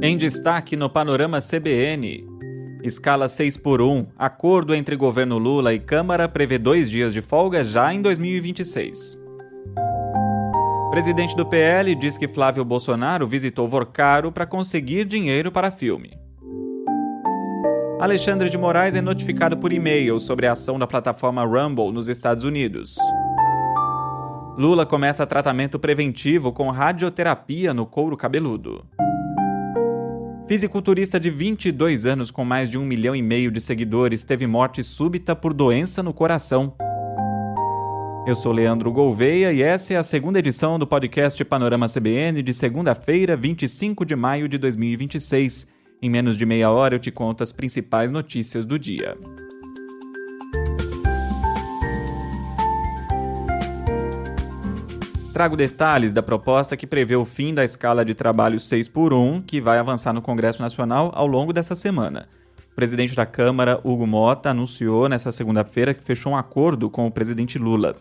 Em destaque no Panorama CBN, escala 6x1, acordo entre governo Lula e Câmara prevê 2 dias de folga já em 2026. Presidente do PL diz que Flávio Bolsonaro visitou Vorcaro para conseguir dinheiro para filme. Alexandre de Moraes é notificado por e-mail sobre a ação da plataforma Rumble nos Estados Unidos. Lula começa tratamento preventivo com radioterapia no couro cabeludo. Fisiculturista de 22 anos com mais de 1,5 milhão de seguidores teve morte súbita por doença no coração. Eu sou Leandro Gouveia e essa é a segunda edição do podcast Panorama CBN de segunda-feira, 25 de maio de 2026. Em menos de meia hora eu te conto as principais notícias do dia. Trago detalhes da proposta que prevê o fim da escala de trabalho 6x1, que vai avançar no Congresso Nacional ao longo dessa semana. O presidente da Câmara, Hugo Motta, anunciou nesta segunda-feira que fechou um acordo com o presidente Lula.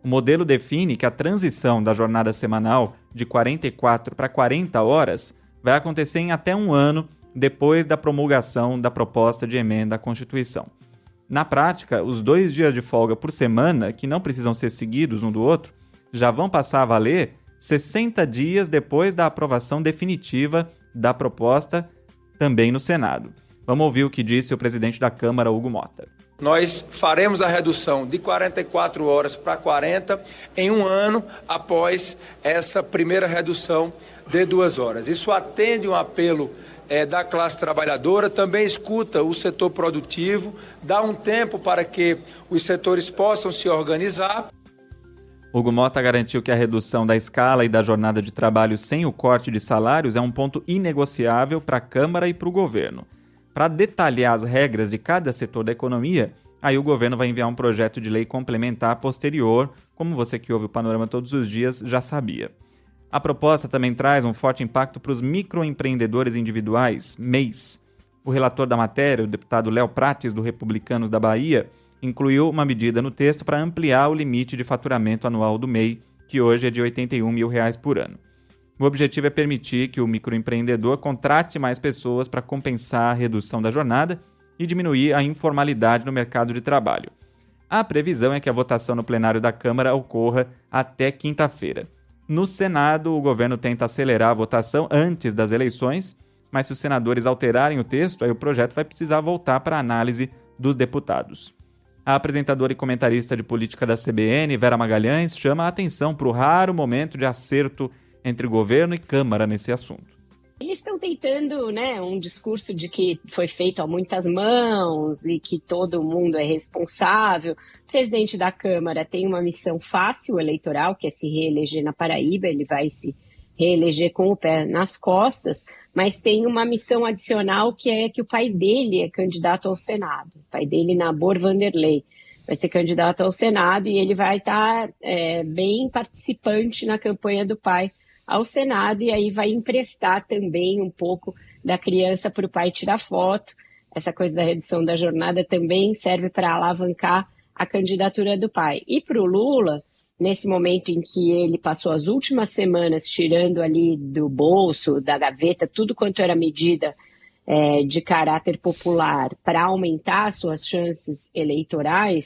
O modelo define que a transição da jornada semanal de 44 para 40 horas vai acontecer em até um ano depois da promulgação da proposta de emenda à Constituição. Na prática, os 2 dias de folga por semana, que não precisam ser seguidos um do outro, já vão passar a valer 60 dias depois da aprovação definitiva da proposta, também no Senado. Vamos ouvir o que disse o presidente da Câmara, Hugo Motta. Nós faremos a redução de 44 horas para 40 em um ano após essa primeira redução de 2 horas. Isso atende um apelo da classe trabalhadora, também escuta o setor produtivo, dá um tempo para que os setores possam se organizar. Hugo Motta garantiu que a redução da escala e da jornada de trabalho sem o corte de salários é um ponto inegociável para a Câmara e para o governo. Para detalhar as regras de cada setor da economia, aí o governo vai enviar um projeto de lei complementar posterior, como você que ouve o Panorama todos os dias já sabia. A proposta também traz um forte impacto para os microempreendedores individuais, MEIs. O relator da matéria, o deputado Léo Prates, do Republicanos da Bahia, incluiu uma medida no texto para ampliar o limite de faturamento anual do MEI, que hoje é de R$ 81 mil por ano. O objetivo é permitir que o microempreendedor contrate mais pessoas para compensar a redução da jornada e diminuir a informalidade no mercado de trabalho. A previsão é que a votação no plenário da Câmara ocorra até quinta-feira. No Senado, o governo tenta acelerar a votação antes das eleições, mas se os senadores alterarem o texto, aí o projeto vai precisar voltar para a análise dos deputados. A apresentadora e comentarista de política da CBN, Vera Magalhães, chama a atenção para o raro momento de acerto entre governo e Câmara nesse assunto. Eles estão tentando, um discurso de que foi feito a muitas mãos e que todo mundo é responsável. O presidente da Câmara tem uma missão fácil eleitoral, que é se reeleger na Paraíba, ele vai se reeleger com o pé nas costas, mas tem uma missão adicional que é que o pai dele é candidato ao Senado. O pai dele, Nabor Vanderlei, vai ser candidato ao Senado e ele vai estar bem participante na campanha do pai ao Senado e aí vai emprestar também um pouco da criança para o pai tirar foto. Essa coisa da redução da jornada também serve para alavancar a candidatura do pai. E para o Lula, nesse momento em que ele passou as últimas semanas tirando ali do bolso, da gaveta, tudo quanto era medida de caráter popular para aumentar suas chances eleitorais,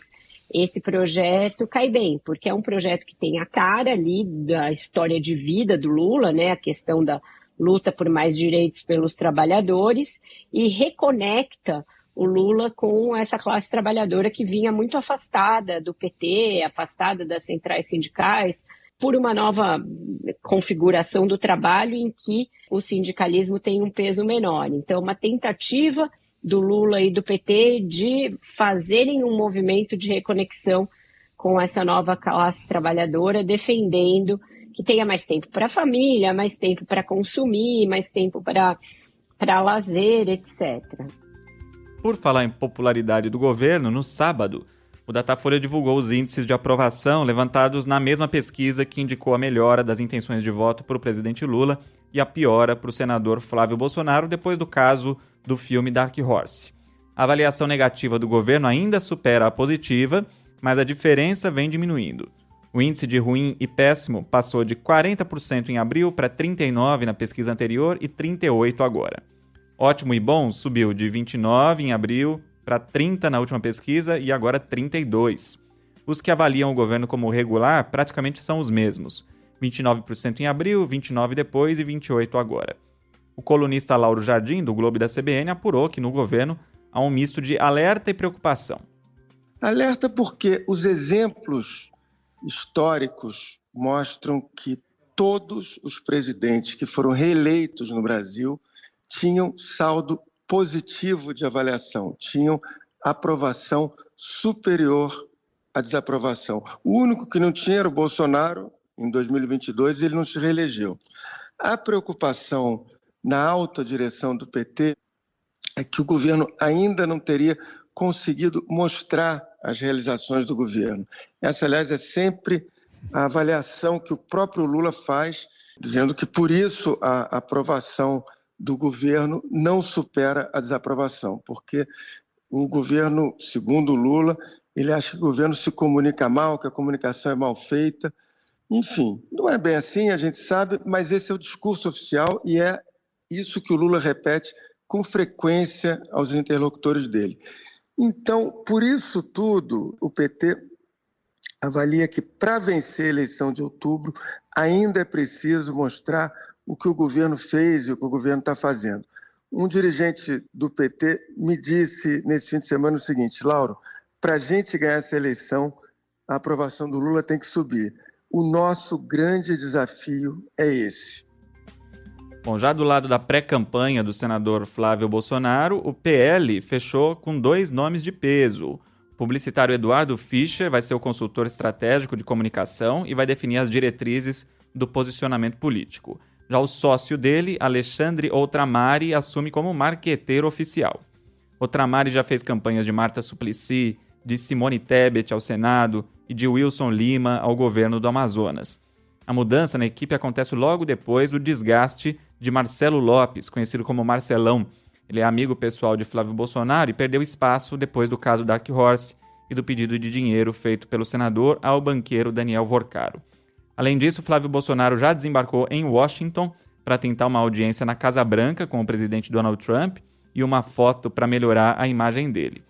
esse projeto cai bem, porque é um projeto que tem a cara ali da história de vida do Lula, a questão da luta por mais direitos pelos trabalhadores, e reconecta o Lula com essa classe trabalhadora que vinha muito afastada do PT, afastada das centrais sindicais, por uma nova configuração do trabalho em que o sindicalismo tem um peso menor. Então, uma tentativa do Lula e do PT de fazerem um movimento de reconexão com essa nova classe trabalhadora, defendendo que tenha mais tempo para a família, mais tempo para consumir, mais tempo para lazer, etc. Por falar em popularidade do governo, no sábado, o Datafolha divulgou os índices de aprovação levantados na mesma pesquisa que indicou a melhora das intenções de voto para o presidente Lula e a piora para o senador Flávio Bolsonaro depois do caso do filme Dark Horse. A avaliação negativa do governo ainda supera a positiva, mas a diferença vem diminuindo. O índice de ruim e péssimo passou de 40% em abril para 39% na pesquisa anterior e 38% agora. Ótimo e bom subiu de 29% em abril para 30% na última pesquisa e agora 32%. Os que avaliam o governo como regular praticamente são os mesmos. 29% em abril, 29% depois e 28% agora. O colunista Lauro Jardim, do Globo e da CBN, apurou que no governo há um misto de alerta e preocupação. Alerta porque os exemplos históricos mostram que todos os presidentes que foram reeleitos no Brasil tinham saldo positivo de avaliação, tinham aprovação superior à desaprovação. O único que não tinha era o Bolsonaro, em 2022, e ele não se reelegeu. A preocupação na alta direção do PT é que o governo ainda não teria conseguido mostrar as realizações do governo. Essa, aliás, é sempre a avaliação que o próprio Lula faz, dizendo que, por isso, a aprovação do governo não supera a desaprovação, porque o governo, segundo o Lula, ele acha que o governo se comunica mal, que a comunicação é mal feita. Enfim, não é bem assim, a gente sabe, mas esse é o discurso oficial e é isso que o Lula repete com frequência aos interlocutores dele. Então, por isso tudo, o PT avalia que para vencer a eleição de outubro ainda é preciso mostrar o que o governo fez e o que o governo está fazendo. Um dirigente do PT me disse nesse fim de semana o seguinte: Lauro, para a gente ganhar essa eleição, a aprovação do Lula tem que subir. O nosso grande desafio é esse. Bom, já do lado da pré-campanha do senador Flávio Bolsonaro, o PL fechou com 2 nomes de peso. O publicitário Eduardo Fischer vai ser o consultor estratégico de comunicação e vai definir as diretrizes do posicionamento político. Já o sócio dele, Alexandre Outramari, assume como marqueteiro oficial. Outramari já fez campanhas de Marta Suplicy, de Simone Tebet ao Senado e de Wilson Lima ao governo do Amazonas. A mudança na equipe acontece logo depois do desgaste de Marcelo Lopes, conhecido como Marcelão. Ele é amigo pessoal de Flávio Bolsonaro e perdeu espaço depois do caso Dark Horse e do pedido de dinheiro feito pelo senador ao banqueiro Daniel Vorcaro. Além disso, Flávio Bolsonaro já desembarcou em Washington para tentar uma audiência na Casa Branca com o presidente Donald Trump e uma foto para melhorar a imagem dele.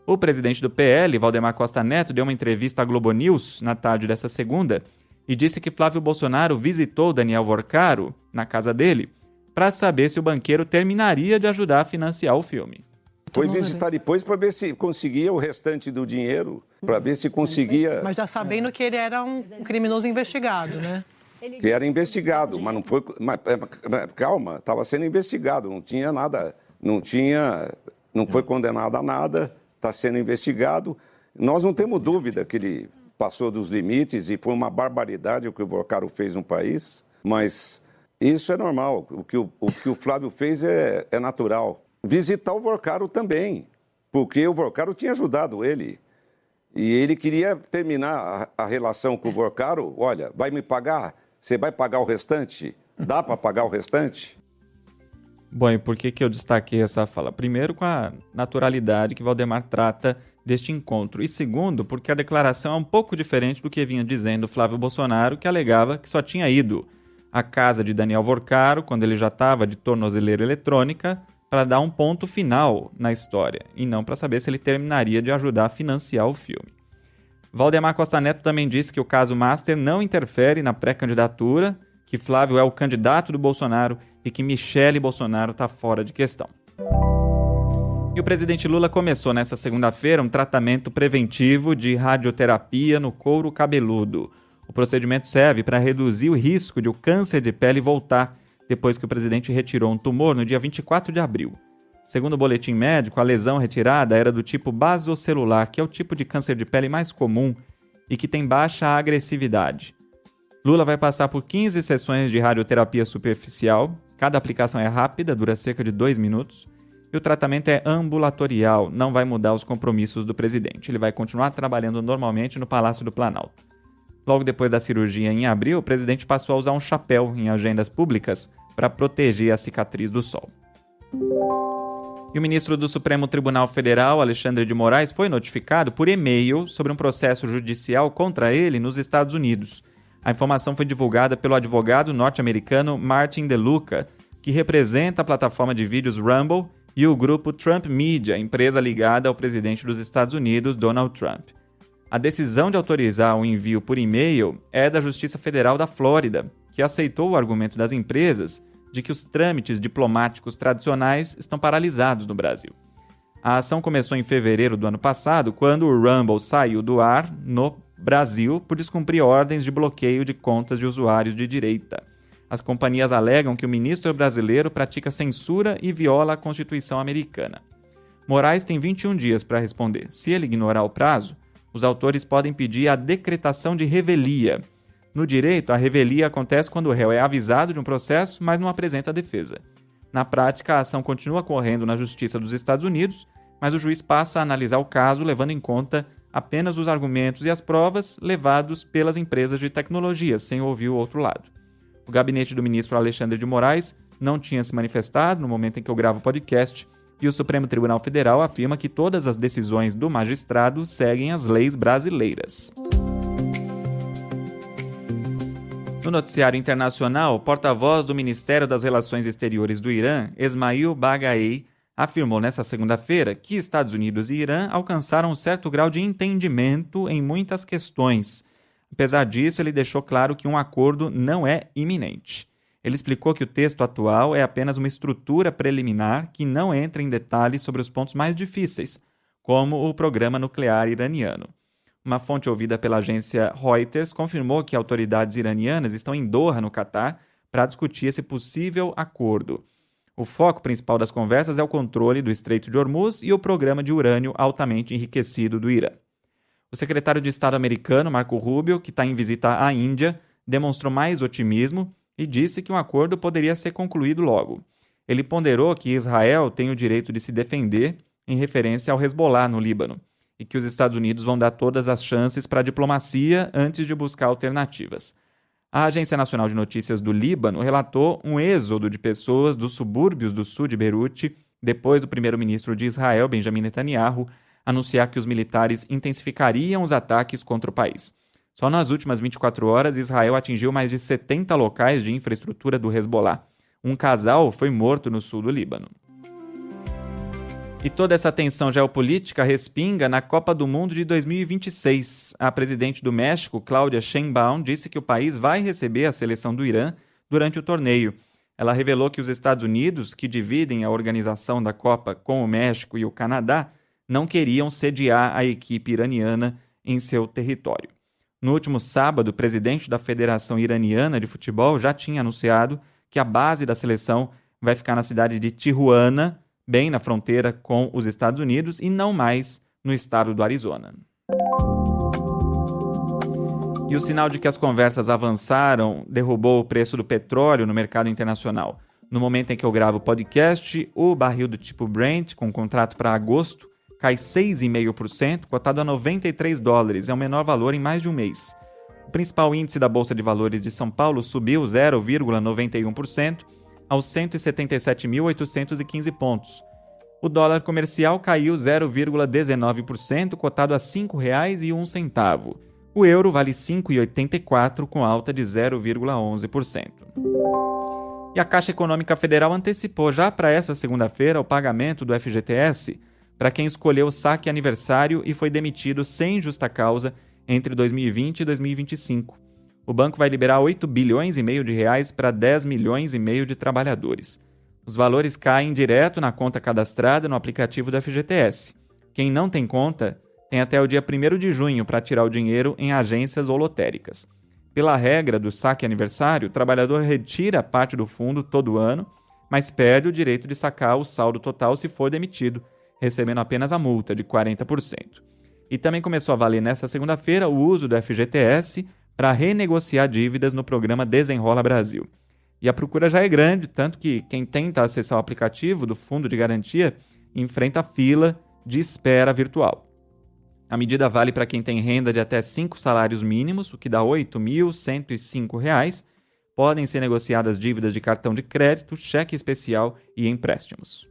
O presidente do PL, Valdemar Costa Neto, deu uma entrevista à Globo News na tarde dessa segunda e disse que Flávio Bolsonaro visitou Daniel Vorcaro na casa dele para saber se o banqueiro terminaria de ajudar a financiar o filme. Foi visitar depois para ver se conseguia o restante do dinheiro, para ver se conseguia... Mas já sabendo que ele era um criminoso investigado, né? Que era investigado, mas não foi... Calma, estava sendo investigado, não tinha nada, não foi condenado a nada, está sendo investigado. Nós não temos dúvida que ele passou dos limites e foi uma barbaridade o que o Vorcaro fez no país, mas isso é normal, o que o Flávio fez é natural. Visitar o Vorcaro também, porque o Vorcaro tinha ajudado ele. E ele queria terminar a relação com o Vorcaro. Olha, vai me pagar? Você vai pagar o restante? Dá para pagar o restante? Bom, e por que eu destaquei essa fala? Primeiro, com a naturalidade que Valdemar trata deste encontro. E segundo, porque a declaração é um pouco diferente do que vinha dizendo Flávio Bolsonaro, que alegava que só tinha ido à casa de Daniel Vorcaro, quando ele já estava de tornozeleira eletrônica, para dar um ponto final na história, e não para saber se ele terminaria de ajudar a financiar o filme. Valdemar Costa Neto também disse que o caso Master não interfere na pré-candidatura, que Flávio é o candidato do Bolsonaro e que Michele Bolsonaro está fora de questão. E o presidente Lula começou nesta segunda-feira um tratamento preventivo de radioterapia no couro cabeludo. O procedimento serve para reduzir o risco de o câncer de pele voltar depois que o presidente retirou um tumor no dia 24 de abril. Segundo o boletim médico, a lesão retirada era do tipo basocelular, que é o tipo de câncer de pele mais comum e que tem baixa agressividade. Lula vai passar por 15 sessões de radioterapia superficial. Cada aplicação é rápida, dura cerca de 2 minutos. E o tratamento é ambulatorial, não vai mudar os compromissos do presidente. Ele vai continuar trabalhando normalmente no Palácio do Planalto. Logo depois da cirurgia em abril, o presidente passou a usar um chapéu em agendas públicas para proteger a cicatriz do sol. E o ministro do Supremo Tribunal Federal, Alexandre de Moraes, foi notificado por e-mail sobre um processo judicial contra ele nos Estados Unidos. A informação foi divulgada pelo advogado norte-americano Martin DeLuca, que representa a plataforma de vídeos Rumble e o grupo Trump Media, empresa ligada ao presidente dos Estados Unidos, Donald Trump. A decisão de autorizar o envio por e-mail é da Justiça Federal da Flórida, que aceitou o argumento das empresas de que os trâmites diplomáticos tradicionais estão paralisados no Brasil. A ação começou em fevereiro do ano passado, quando o Rumble saiu do ar no Brasil por descumprir ordens de bloqueio de contas de usuários de direita. As companhias alegam que o ministro brasileiro pratica censura e viola a Constituição americana. Moraes tem 21 dias para responder. Se ele ignorar o prazo, os autores podem pedir a decretação de revelia. No direito, a revelia acontece quando o réu é avisado de um processo, mas não apresenta defesa. Na prática, a ação continua correndo na Justiça dos Estados Unidos, mas o juiz passa a analisar o caso levando em conta apenas os argumentos e as provas levados pelas empresas de tecnologia, sem ouvir o outro lado. O gabinete do ministro Alexandre de Moraes não tinha se manifestado no momento em que eu gravo o podcast, e o Supremo Tribunal Federal afirma que todas as decisões do magistrado seguem as leis brasileiras. No noticiário internacional, o porta-voz do Ministério das Relações Exteriores do Irã, Esmail Baghaei, afirmou nesta segunda-feira que Estados Unidos e Irã alcançaram um certo grau de entendimento em muitas questões. Apesar disso, ele deixou claro que um acordo não é iminente. Ele explicou que o texto atual é apenas uma estrutura preliminar que não entra em detalhes sobre os pontos mais difíceis, como o programa nuclear iraniano. Uma fonte ouvida pela agência Reuters confirmou que autoridades iranianas estão em Doha, no Catar, para discutir esse possível acordo. O foco principal das conversas é o controle do Estreito de Hormuz e o programa de urânio altamente enriquecido do Irã. O secretário de Estado americano, Marco Rubio, que está em visita à Índia, demonstrou mais otimismo e disse que um acordo poderia ser concluído logo. Ele ponderou que Israel tem o direito de se defender em referência ao Hezbollah no Líbano, e que os Estados Unidos vão dar todas as chances para a diplomacia antes de buscar alternativas. A Agência Nacional de Notícias do Líbano relatou um êxodo de pessoas dos subúrbios do sul de Beirute depois do primeiro-ministro de Israel, Benjamin Netanyahu, anunciar que os militares intensificariam os ataques contra o país. Só nas últimas 24 horas, Israel atingiu mais de 70 locais de infraestrutura do Hezbollah. Um casal foi morto no sul do Líbano. E toda essa tensão geopolítica respinga na Copa do Mundo de 2026. A presidente do México, Claudia Sheinbaum, disse que o país vai receber a seleção do Irã durante o torneio. Ela revelou que os Estados Unidos, que dividem a organização da Copa com o México e o Canadá, não queriam sediar a equipe iraniana em seu território. No último sábado, o presidente da Federação Iraniana de Futebol já tinha anunciado que a base da seleção vai ficar na cidade de Tijuana, bem na fronteira com os Estados Unidos, e não mais no estado do Arizona. E o sinal de que as conversas avançaram derrubou o preço do petróleo no mercado internacional. No momento em que eu gravo o podcast, o barril do tipo Brent, com contrato para agosto, cai 6,5%, cotado a $93. É o menor valor em mais de um mês. O principal índice da Bolsa de Valores de São Paulo subiu 0,91%, aos 177.815 pontos. O dólar comercial caiu 0,19%, cotado a R$ 5,01. O euro vale R$ 5,84, com alta de 0,11%. E a Caixa Econômica Federal antecipou já para essa segunda-feira o pagamento do FGTS para quem escolheu o saque aniversário e foi demitido sem justa causa entre 2020 e 2025. O banco vai liberar 8,5 bilhões de reais para 10,5 milhões de trabalhadores. Os valores caem direto na conta cadastrada no aplicativo do FGTS. Quem não tem conta tem até o dia 1º de junho para tirar o dinheiro em agências ou lotéricas. Pela regra do saque aniversário, o trabalhador retira parte do fundo todo ano, mas perde o direito de sacar o saldo total se for demitido, recebendo apenas a multa de 40%. E também começou a valer nesta segunda-feira o uso do FGTS para renegociar dívidas no programa Desenrola Brasil. E a procura já é grande, tanto que quem tenta acessar o aplicativo do Fundo de Garantia enfrenta fila de espera virtual. A medida vale para quem tem renda de até 5 salários mínimos, o que dá R$ 8.105. Podem ser negociadas dívidas de cartão de crédito, cheque especial e empréstimos.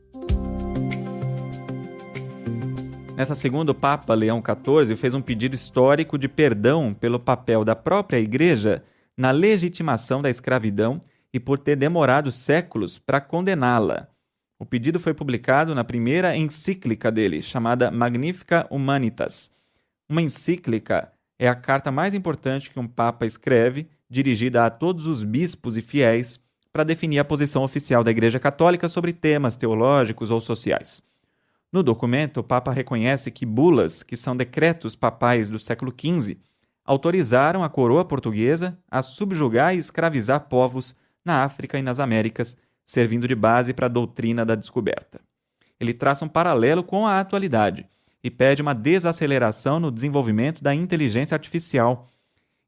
Nessa segunda, o Papa Leão XIV fez um pedido histórico de perdão pelo papel da própria Igreja na legitimação da escravidão e por ter demorado séculos para condená-la. O pedido foi publicado na primeira encíclica dele, chamada Magnificat Humanitas. Uma encíclica é a carta mais importante que um papa escreve, dirigida a todos os bispos e fiéis, para definir a posição oficial da Igreja Católica sobre temas teológicos ou sociais. No documento, o Papa reconhece que bulas, que são decretos papais do século XV, autorizaram a coroa portuguesa a subjugar e escravizar povos na África e nas Américas, servindo de base para a doutrina da descoberta. Ele traça um paralelo com a atualidade e pede uma desaceleração no desenvolvimento da inteligência artificial.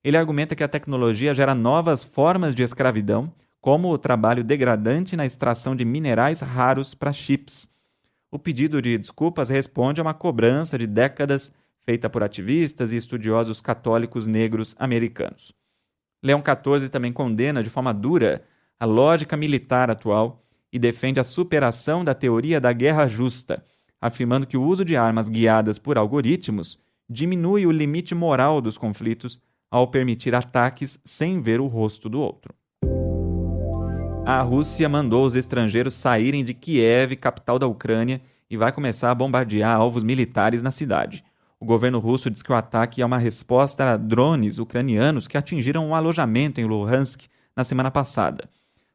Ele argumenta que a tecnologia gera novas formas de escravidão, como o trabalho degradante na extração de minerais raros para chips. O pedido de desculpas responde a uma cobrança de décadas feita por ativistas e estudiosos católicos negros americanos. Leão XIV também condena de forma dura a lógica militar atual e defende a superação da teoria da guerra justa, afirmando que o uso de armas guiadas por algoritmos diminui o limite moral dos conflitos ao permitir ataques sem ver o rosto do outro. A Rússia mandou os estrangeiros saírem de Kiev, capital da Ucrânia, e vai começar a bombardear alvos militares na cidade. O governo russo diz que o ataque é uma resposta a drones ucranianos que atingiram um alojamento em Luhansk na semana passada.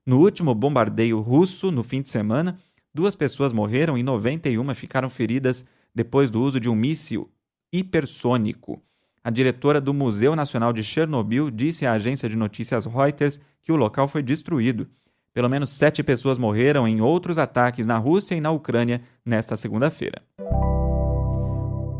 No último bombardeio russo, no fim de semana, 2 pessoas morreram e 91 ficaram feridas depois do uso de um míssil hipersônico. A diretora do Museu Nacional de Chernobyl disse à agência de notícias Reuters que o local foi destruído. Pelo menos 7 pessoas morreram em outros ataques na Rússia e na Ucrânia nesta segunda-feira.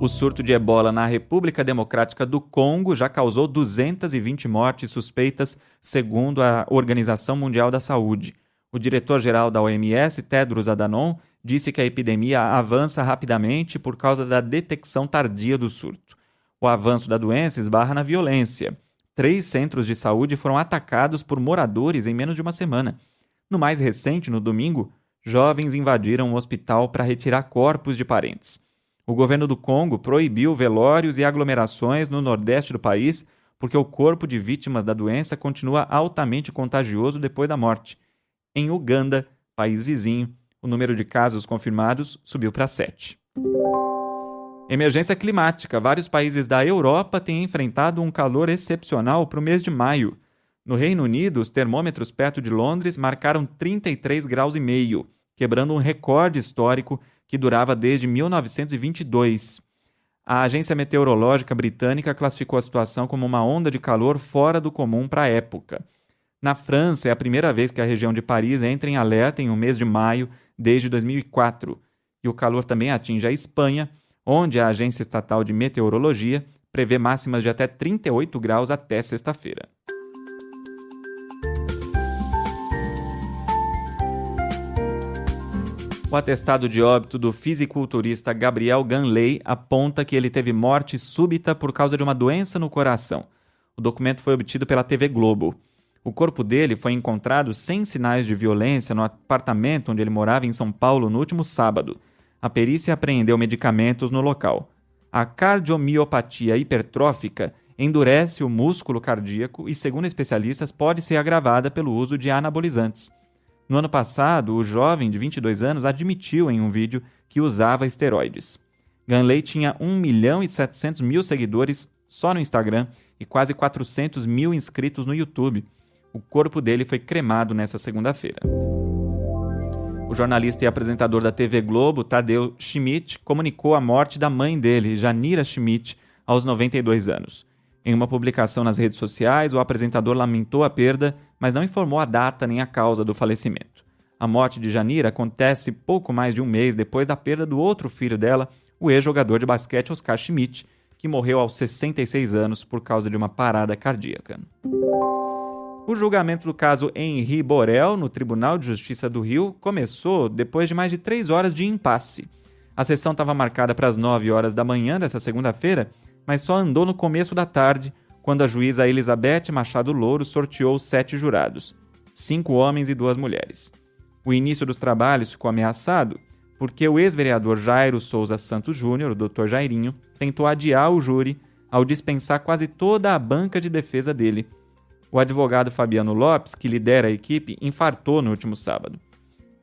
O surto de ebola na República Democrática do Congo já causou 220 mortes suspeitas, segundo a Organização Mundial da Saúde. O diretor-geral da OMS, Tedros Adhanom, disse que a epidemia avança rapidamente por causa da detecção tardia do surto. O avanço da doença esbarra na violência. 3 centros de saúde foram atacados por moradores em menos de uma semana. No mais recente, no domingo, jovens invadiram um hospital para retirar corpos de parentes. O governo do Congo proibiu velórios e aglomerações no nordeste do país porque o corpo de vítimas da doença continua altamente contagioso depois da morte. Em Uganda, país vizinho, o número de casos confirmados subiu para 7. Emergência climática. Vários países da Europa têm enfrentado um calor excepcional para o mês de maio. No Reino Unido, os termômetros perto de Londres marcaram 33,5 graus, quebrando um recorde histórico que durava desde 1922. A agência meteorológica britânica classificou a situação como uma onda de calor fora do comum para a época. Na França, é a primeira vez que a região de Paris entra em alerta em um mês de maio desde 2004. E o calor também atinge a Espanha, onde a agência estatal de meteorologia prevê máximas de até 38 graus até sexta-feira. O atestado de óbito do fisiculturista Gabriel Ganley aponta que ele teve morte súbita por causa de uma doença no coração. O documento foi obtido pela TV Globo. O corpo dele foi encontrado sem sinais de violência no apartamento onde ele morava em São Paulo no último sábado. A perícia apreendeu medicamentos no local. A cardiomiopatia hipertrófica endurece o músculo cardíaco e, segundo especialistas, pode ser agravada pelo uso de anabolizantes. No ano passado, o jovem de 22 anos admitiu em um vídeo que usava esteroides. Ganley tinha 1.700.000 seguidores só no Instagram e quase 400 mil inscritos no YouTube. O corpo dele foi cremado nesta segunda-feira. O jornalista e apresentador da TV Globo, Tadeu Schmidt, comunicou a morte da mãe dele, Janira Schmidt, aos 92 anos. Em uma publicação nas redes sociais, o apresentador lamentou a perda, mas não informou a data nem a causa do falecimento. A morte de Janira acontece pouco mais de um mês depois da perda do outro filho dela, o ex-jogador de basquete Oscar Schmidt, que morreu aos 66 anos por causa de uma parada cardíaca. O julgamento do caso Henri Borel, no Tribunal de Justiça do Rio, começou depois de mais de 3 horas de impasse. A sessão estava marcada para as 9 horas da manhã dessa segunda-feira, mas só andou no começo da tarde, quando a juíza Elizabeth Machado Louro sorteou 7 jurados, 5 homens e 2 mulheres. O início dos trabalhos ficou ameaçado porque o ex-vereador Jairo Souza Santos Júnior, o Dr. Jairinho, tentou adiar o júri ao dispensar quase toda a banca de defesa dele. O advogado Fabiano Lopes, que lidera a equipe, infartou no último sábado.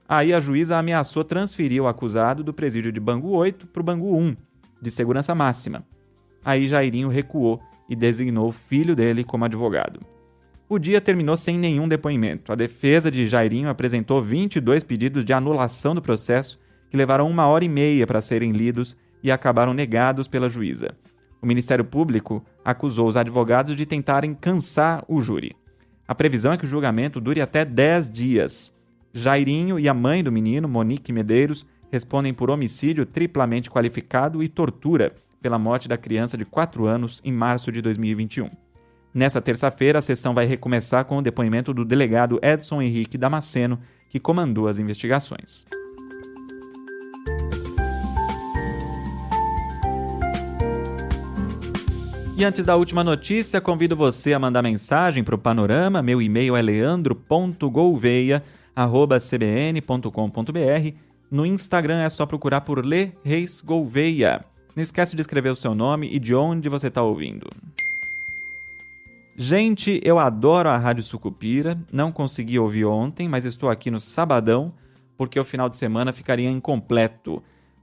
Aí a juíza ameaçou transferir o acusado do presídio de Bangu 8 para o Bangu 1, de segurança máxima. Aí Jairinho recuou e designou o filho dele como advogado. O dia terminou sem nenhum depoimento. A defesa de Jairinho apresentou 22 pedidos de anulação do processo, que levaram 1h30 para serem lidos e acabaram negados pela juíza. O Ministério Público acusou os advogados de tentarem cansar o júri. A previsão é que o julgamento dure até 10 dias. Jairinho e a mãe do menino, Monique Medeiros, respondem por homicídio triplamente qualificado e tortura pela morte da criança de 4 anos em março de 2021. Nessa terça-feira, a sessão vai recomeçar com o depoimento do delegado Edson Henrique Damasceno, que comandou as investigações. E antes da última notícia, convido você a mandar mensagem para o Panorama. Meu e-mail é leandro.gouveia@cbn.com.br. No Instagram é só procurar por Lê Reis Gouveia. Não esquece de escrever o seu nome e de onde você está ouvindo. Gente, eu adoro a Rádio Sucupira. Não consegui ouvir ontem, mas estou aqui no sabadão, porque o final de semana ficaria incompleto.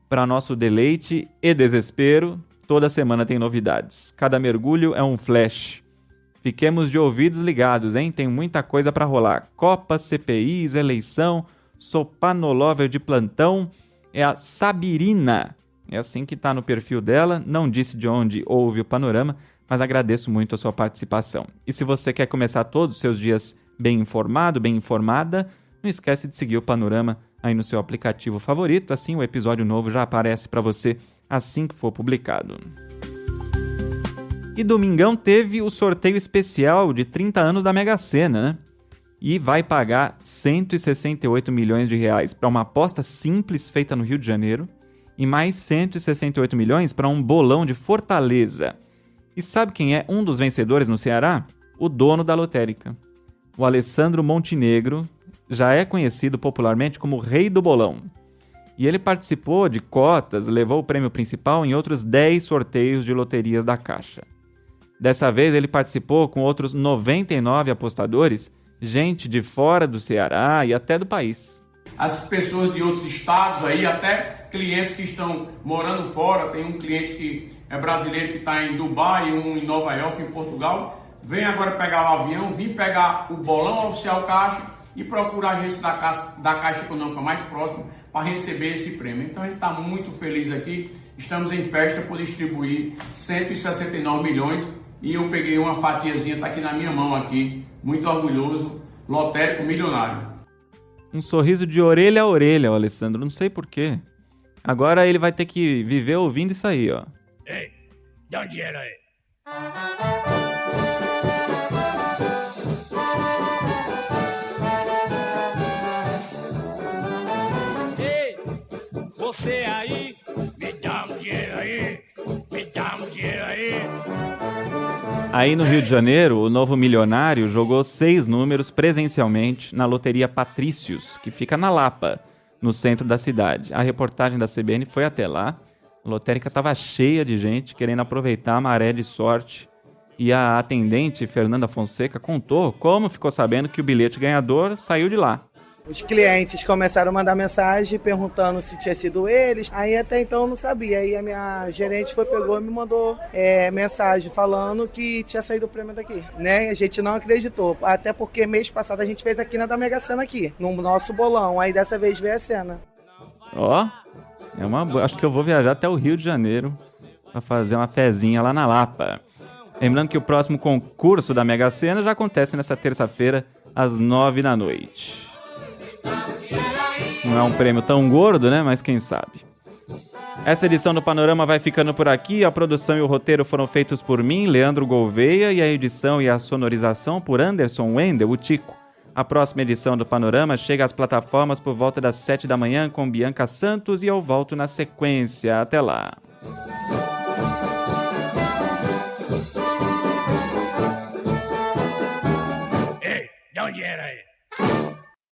Para nosso deleite e desespero, toda semana tem novidades. Cada mergulho é um flash. Fiquemos de ouvidos ligados, hein? Tem muita coisa para rolar. Copa, CPIs, eleição, sou panolover de plantão. É a Sabirina. É assim que está no perfil dela. Não disse de onde ouve o Panorama, mas agradeço muito a sua participação. E se você quer começar todos os seus dias bem informado, bem informada, não esquece de seguir o Panorama aí no seu aplicativo favorito. Assim o episódio novo já aparece para você assim que for publicado. E domingão teve o sorteio especial de 30 anos da Mega Sena, né? E vai pagar 168 milhões de reais para uma aposta simples feita no Rio de Janeiro e mais 168 milhões para um bolão de Fortaleza. E sabe quem é um dos vencedores no Ceará? O dono da lotérica. O Alessandro Montenegro já é conhecido popularmente como Rei do Bolão. E ele participou de cotas, levou o prêmio principal em outros 10 sorteios de loterias da Caixa. Dessa vez ele participou com outros 99 apostadores, gente de fora do Ceará e até do país. As pessoas de outros estados aí, até clientes que estão morando fora, tem um cliente que é brasileiro que está em Dubai, um em Nova York, em Portugal, vem agora pegar o avião, vim pegar o bolão oficial Caixa e procurar a agência da Caixa Econômica mais próxima para receber esse prêmio. Então a gente está muito feliz aqui, estamos em festa por distribuir 169 milhões e eu peguei uma fatiazinha, está aqui na minha mão aqui, muito orgulhoso, lotérico milionário. Um sorriso de orelha a orelha, o Alessandro, não sei porquê. Agora ele vai ter que viver ouvindo isso aí, ó. Ei, dá um dinheiro aí. Ei, você aí, me dá um dinheiro aí, me dá um dinheiro aí. Aí no Rio de Janeiro, o novo milionário jogou 6 números presencialmente na loteria Patrícios, que fica na Lapa, no centro da cidade. A reportagem da CBN foi até lá. A lotérica estava cheia de gente querendo aproveitar a maré de sorte. E a atendente, Fernanda Fonseca, contou como ficou sabendo que o bilhete ganhador saiu de lá. Os clientes começaram a mandar mensagem perguntando se tinha sido eles. Aí até então eu não sabia. Aí a minha gerente pegou e me mandou mensagem falando que tinha saído o prêmio daqui. Né? A gente não acreditou. Até porque mês passado a gente fez aqui na da Mega Sena aqui, no nosso bolão. Aí dessa vez veio a cena. Ó, acho que eu vou viajar até o Rio de Janeiro para fazer uma fezinha lá na Lapa. Lembrando que o próximo concurso da Mega Sena já acontece nessa terça-feira, às 9 da noite. Não é um prêmio tão gordo, né? Mas quem sabe. Essa edição do Panorama vai ficando por aqui. A produção e o roteiro foram feitos por mim, Leandro Gouveia, e a edição e a sonorização por Anderson Wendel, o Tico. A próxima edição do Panorama chega às plataformas por volta das 7 da manhã com Bianca Santos e eu volto na sequência. Até lá.